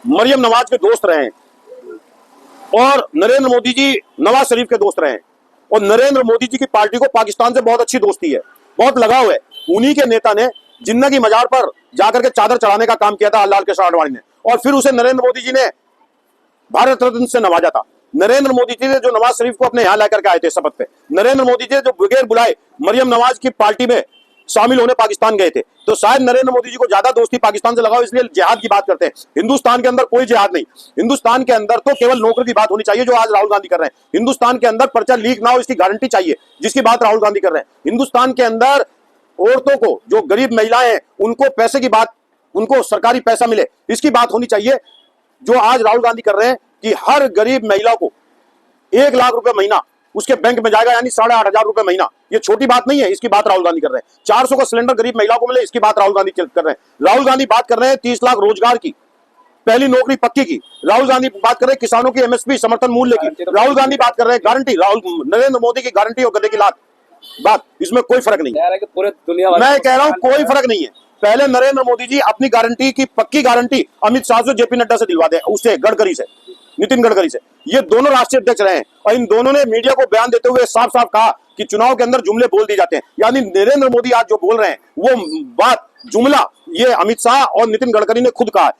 मरियम नवाज के दोस्त रहे हैं और नरेंद्र मोदी जी नवाज शरीफ के दोस्त रहे हैं और नरेंद्र मोदी जी की पार्टी को पाकिस्तान से बहुत अच्छी दोस्ती है, बहुत लगाव है। उन्हीं के नेता ने जिन्ना की मजार पर जाकर के चादर चढ़ाने का काम किया था लाल कृष्ण आडवाणी ने, और फिर उसे नरेंद्र मोदी जी ने भारत रत्न से नवाजा था। नरेंद्र मोदी जी ने जो नवाज शरीफ को अपने यहां लेकर के आए थे शपथ पे, नरेंद्र मोदी जी ने जो बगैर बुलाए मरियम नवाज की पार्टी में शामिल होने पाकिस्तान गए थे, तो शायद नरेंद्र मोदी जी को ज्यादा दोस्ती पाकिस्तान से लगाओ, इसलिए जिहाद की बात करते हैं। हिंदुस्तान के अंदर कोई जिहाद नहीं, हिंदुस्तान के अंदर तो केवल नौकरी की बात होनी चाहिए, जो आज राहुल गांधी कर रहे हैं। हिंदुस्तान के अंदर पर्चा लीक ना हो इसकी गारंटी चाहिए, जिसकी बात राहुल गांधी कर रहे हैं। हिंदुस्तान के अंदर औरतों को, जो गरीब महिलाएं हैं, उनको पैसे की बात, उनको सरकारी पैसा मिले, इसकी बात होनी चाहिए। जो आज राहुल गांधी कर रहे हैं कि हर गरीब महिला को 1 लाख रुपए महीना उसके बैंक में जाएगा, यानी 8,500 रुपए महीना। ये छोटी बात नहीं है, इसकी बात राहुल गांधी कर रहे हैं। 400 का सिलेंडर गरीब महिला को मिले, इसकी बात राहुल गांधी कर रहे हैं। राहुल गांधी बात कर रहे हैं 30 लाख रोजगार की, पहली नौकरी पक्की की। राहुल गांधी बात कर रहे हैं किसानों की एमएसपी समर्थन मूल्य की। राहुल गांधी बात कर रहे हैं गारंटी, नरेंद्र मोदी की गारंटी और गधे की लात बात, इसमें कोई फर्क नहीं है। पूरे दुनिया मैं कह रहा हूं कोई फर्क नहीं है। पहले नरेंद्र मोदी जी अपनी गारंटी की पक्की गारंटी अमित शाह से, जेपी नड्डा से दिलवा दे, उससे गडकरी से, नितिन गडकरी से। ये दोनों राष्ट्रीय अध्यक्ष रहे हैं और इन दोनों ने मीडिया को बयान देते हुए साफ साफ कहा कि चुनाव के अंदर जुमले बोल दिए जाते हैं। यानी नरेंद्र मोदी आज जो बोल रहे हैं वो बात, जुमला, ये अमित शाह और नितिन गडकरी ने खुद कहा है।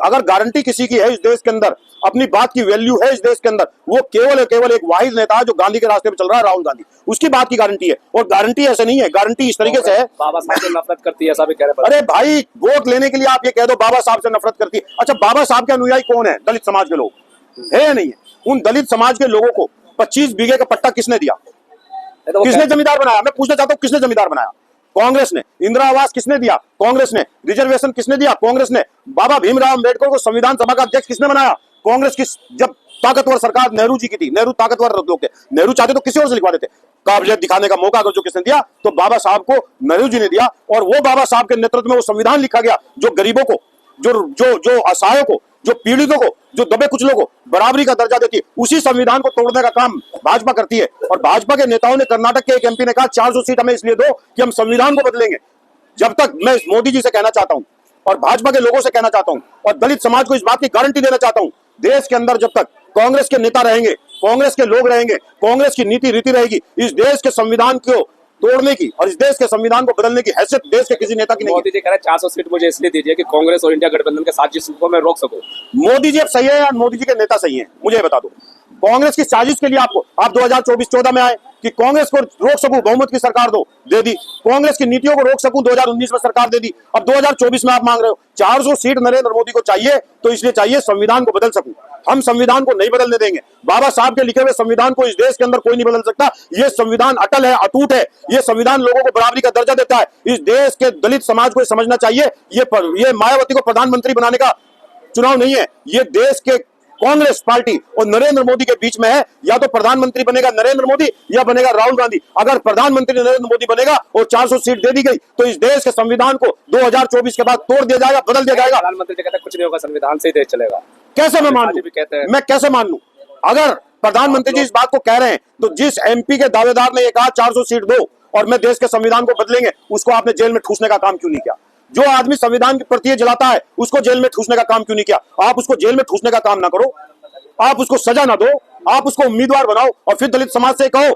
अगर गारंटी किसी की है इस देश के अंदर, अपनी बात की वैल्यू है इस देश के अंदर, वो केवल एक वाहिद नेता है जो गांधी के रास्ते पे चल रहा है, राहुल गांधी। उसकी बात की गारंटी है। और गारंटी ऐसे नहीं है, गारंटी इस तरीके से है, बाबा साहब से नफरत करती है, ऐसा भी कह रहे हैं। अरे भाई, वोट लेने के लिए आप ये कह दो बाबा साहब से नफरत करती है। अच्छा, बाबा साहब के अनुयायी कौन है? दलित समाज के लोग है या नहीं है? उन दलित समाज के लोगों को 25 बीघे का पट्टा किसने दिया? किसने जमींदार बनाया? मैं पूछना चाहता हूं, किसने जमींदार बनाया? कांग्रेस ने। इंदिरा आवास किसने दिया? कांग्रेस ने। रिजर्वेशन किसने दिया? कांग्रेस ने। बाबा भीमराव अम्बेडकर को संविधान सभा का अध्यक्ष किसने बनाया? कांग्रेस की। जब ताकतवर सरकार नेहरू जी की थी, नेहरू ताकतवर लोग थे, नेहरू चाहते तो किसी और से लिखवा देते। काबिलियत दिखाने का मौका अगर जो किसने दिया तो बाबा साहब को नेहरू जी ने दिया, और वो बाबा साहब के नेतृत्व में वो संविधान लिखा गया जो गरीबों को, जो असहायों को, जो पीड़ितों को, जो दबे कुचलों को बराबरी का दर्जा देती है। उसी संविधान को तोड़ने का काम भाजपा करती है। और भाजपा के नेताओं ने, कर्नाटक के एक एमपी ने कहा 400 सीट हमें इसलिए दो कि हम संविधान को बदलेंगे। जब तक मैं मोदी जी से कहना चाहता हूं और भाजपा के लोगों से कहना चाहता हूं और दलित समाज को इस बात की गारंटी देना चाहता हूं, देश के अंदर जब तक कांग्रेस के नेता रहेंगे, कांग्रेस के लोग रहेंगे, कांग्रेस की नीति रीति रहेगी, इस देश के संविधान को तोड़ने की और इस देश के संविधान को बदलने की हैसियत देश के किसी नेता की नहीं है। मोदी जी कह रहे हैं 400 सीट मुझे इसलिए दीजिए कि कांग्रेस और इंडिया गठबंधन के साजिश को मैं रोक सकूं। मोदी जी अब सही है या मोदी जी के नेता सही है? मुझे बता दो। कांग्रेस की साजिश के लिए आपको, आप 2024-14 में आए कि कांग्रेस को रोक सकूं, बहुमत की सरकार दो, दे दी। कांग्रेस की नीतियों को रोक सकूं, 2019 में सरकार दे दी। अब 2024 में आप मांग रहे हो 400 सीट नरेंद्र मोदी को चाहिए, तो इसलिए चाहिए संविधान को बदल सकूं। हम संविधान को नहीं बदलने देंगे। बाबा साहब के लिखे हुए संविधान को इस देश के अंदर कोई नहीं बदल सकता। ये संविधान अटल है, अटूट है। ये संविधान लोगों को बराबरी का दर्जा देता है। इस देश के दलित समाज को समझना चाहिए, ये मायावती को प्रधानमंत्री बनाने का चुनाव नहीं है। ये देश के कांग्रेस पार्टी और नरेंद्र मोदी के बीच में है। या तो प्रधानमंत्री बनेगा नरेंद्र मोदी या बनेगा राहुल गांधी। अगर प्रधानमंत्री नरेंद्र मोदी बनेगा और 400 सीट दे दी गई तो इस देश के संविधान को 2024 के बाद तोड़ दिया जाएगा, बदल दिया जाएगा। प्रधानमंत्री कहते हैं कुछ नहीं होगा, संविधान से ही देश चलेगा। कैसे मैं मान लूं? मैं कैसे मान लूं? अगर प्रधानमंत्री जी इस बात को कह रहे हैं तो जिस एमपी के दावेदार ने ये कहा 400 सीट दो और मैं देश के संविधान को बदलेंगे, उसको आपने जेल में ठूसने का काम क्यों नहीं किया? जो आदमी संविधान की प्रतियां जलाता है उसको जेल में ठूसने का काम क्यों नहीं किया? आप उसको जेल में ठूसने का काम ना करो, आप उसको सजा ना दो, आप उसको उम्मीदवार बनाओ और फिर दलित समाज से कहो,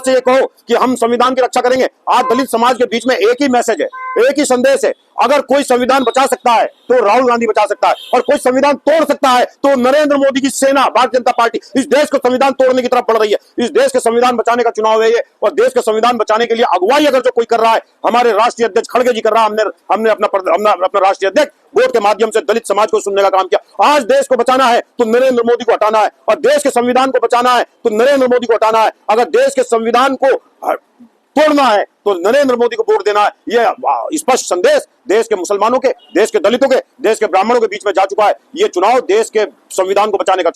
ये कहो कि हम संविधान की रक्षा करेंगे। आज दलित समाज के बीच में एक ही मैसेज है, एक ही संदेश है। अगर कोई संविधान बचा सकता है तो राहुल गांधी बचा सकता है, और कोई संविधान तोड़ सकता है तो नरेंद्र मोदी की सेना, भारतीय जनता पार्टी इस देश को संविधान तोड़ने की तरफ बढ़ रही है। इस देश के संविधान बचाने का चुनाव है ये, और देश के संविधान बचाने के लिए अगुवाई अगर जो कोई कर रहा है, हमारे राष्ट्रीय अध्यक्ष खड़गे जी कर रहा है। हमने अपना राष्ट्रीय अध्यक्ष वोट के माध्यम से दलित समाज को सुनने का काम किया। आज देश को बचाना है तो नरेंद्र मोदी को हटाना है, और देश के संविधान को बचाना है तो नरेंद्र मोदी को हटाना है। अगर देश के संविधान को तोड़ना है तो नरेंद्र मोदी को वोट देना है। यह स्पष्ट संदेश देश के मुसलमानों के, देश के दलितों के, देश के ब्राह्मणों के बीच में जा चुका है। ये चुनाव देश के संविधान को बचाने का